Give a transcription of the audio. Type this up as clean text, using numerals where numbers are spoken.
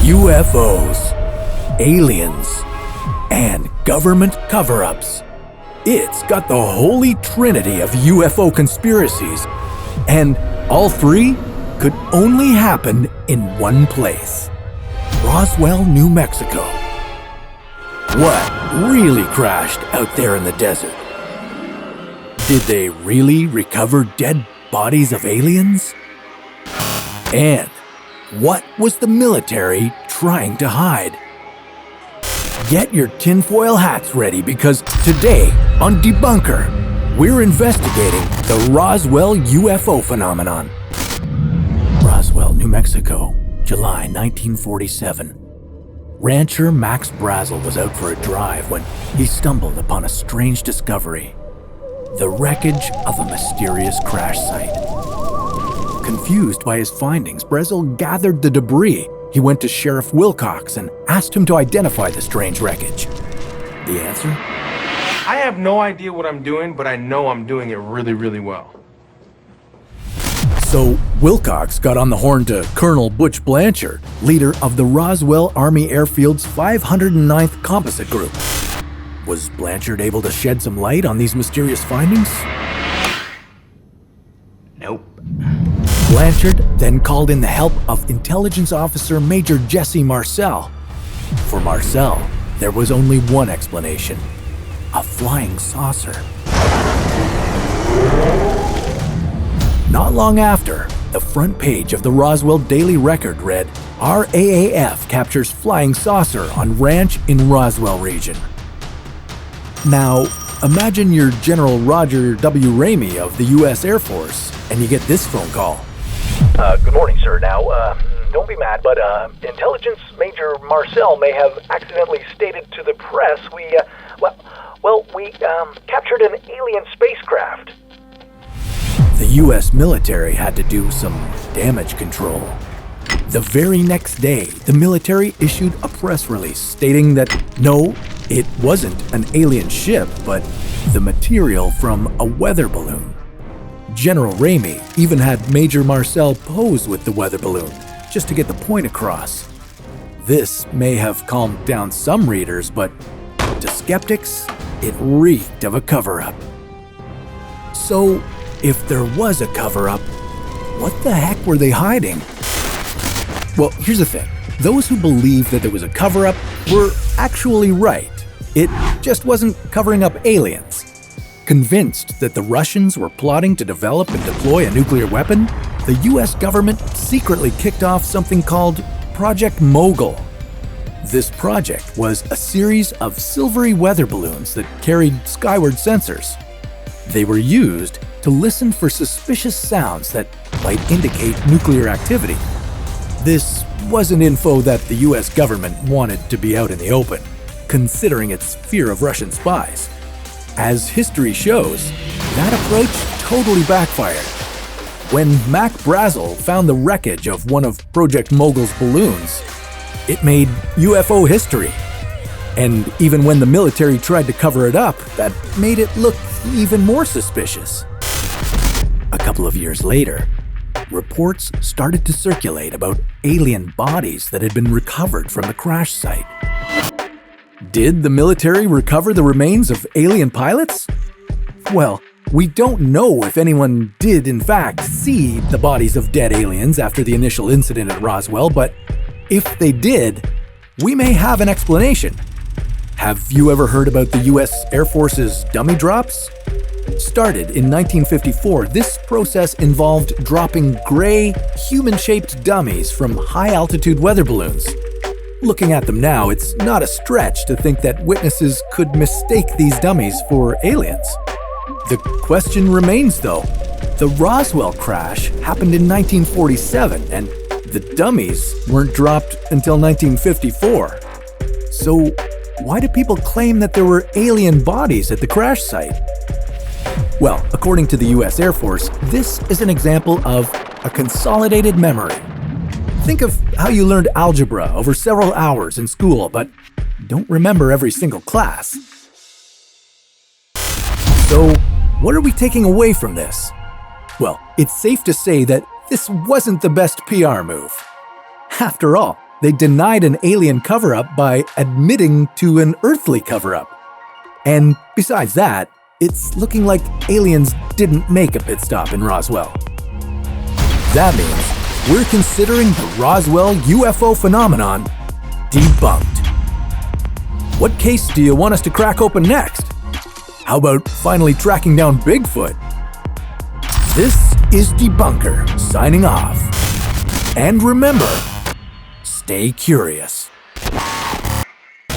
UFOs, aliens, and government cover-ups. It's got the holy trinity of UFO conspiracies, and all three could only happen in one place: Roswell, New Mexico. What really crashed out there in the desert? Did they really recover dead bodies of aliens? And what was the military trying to hide? Get your tinfoil hats ready, because today on Debunker, we're investigating the Roswell UFO Phenomenon. Roswell, New Mexico, July 1947. Rancher Max Brazel was out for a drive when he stumbled upon a strange discovery: the wreckage of a mysterious crash site. Confused by his findings, Brazel gathered the debris. He went to Sheriff Wilcox and asked him to identify the strange wreckage. The answer? I have no idea what I'm doing, but I know I'm doing it really, really well. So Wilcox got on the horn to Colonel Butch Blanchard, leader of the Roswell Army Airfield's 509th Composite Group. Was Blanchard able to shed some light on these mysterious findings? Nope. Blanchard then called in the help of Intelligence Officer Major Jesse Marcel. For Marcel, there was only one explanation: a flying saucer. Not long after, the front page of the Roswell Daily Record read, "RAAF captures flying saucer on ranch in Roswell region." Now, imagine you're General Roger W. Ramey of the U.S. Air Force, and you get this phone call. Good morning, sir. Now, don't be mad, but Intelligence Major Marcel may have accidentally stated to the press we captured an alien spacecraft. The U.S. military had to do some damage control. The very next day, the military issued a press release stating that no, it wasn't an alien ship, but the material from a weather balloon. General Ramey even had Major Marcel pose with the weather balloon, just to get the point across. This may have calmed down some readers, but to skeptics, it reeked of a cover-up. So, if there was a cover-up, what the heck were they hiding? Well, here's the thing. Those who believe that there was a cover-up were actually right. It just wasn't covering up aliens. Convinced that the Russians were plotting to develop and deploy a nuclear weapon, the US government secretly kicked off something called Project MOGUL. This project was a series of silvery weather balloons that carried skyward sensors. They were used to listen for suspicious sounds that might indicate nuclear activity. This wasn't info that the US government wanted to be out in the open, considering its fear of Russian spies. As history shows, that approach totally backfired. When Mac Brazel found the wreckage of one of Project MOGUL's balloons, it made UFO history. And even when the military tried to cover it up, that made it look even more suspicious. A couple of years later, reports started to circulate about alien bodies that had been recovered from the crash site. Did the military recover the remains of alien pilots? Well, we don't know if anyone did in fact see the bodies of dead aliens after the initial incident at Roswell, but if they did, we may have an explanation. Have you ever heard about the US Air Force's dummy drops? Started in 1954, this process involved dropping gray, human-shaped dummies from high-altitude weather balloons. Looking at them now, it's not a stretch to think that witnesses could mistake these dummies for aliens. The question remains, though. The Roswell crash happened in 1947, and the dummies weren't dropped until 1954. So, why do people claim that there were alien bodies at the crash site? Well, according to the US Air Force, this is an example of a consolidated memory. Think of how you learned algebra over several hours in school, but don't remember every single class. So, what are we taking away from this? Well, it's safe to say that this wasn't the best PR move. After all, they denied an alien cover-up by admitting to an earthly cover-up. And besides that, it's looking like aliens didn't make a pit stop in Roswell. That means we're considering the Roswell UFO phenomenon debunked. What case do you want us to crack open next? How about finally tracking down Bigfoot? This is Debunker signing off. And remember, stay curious.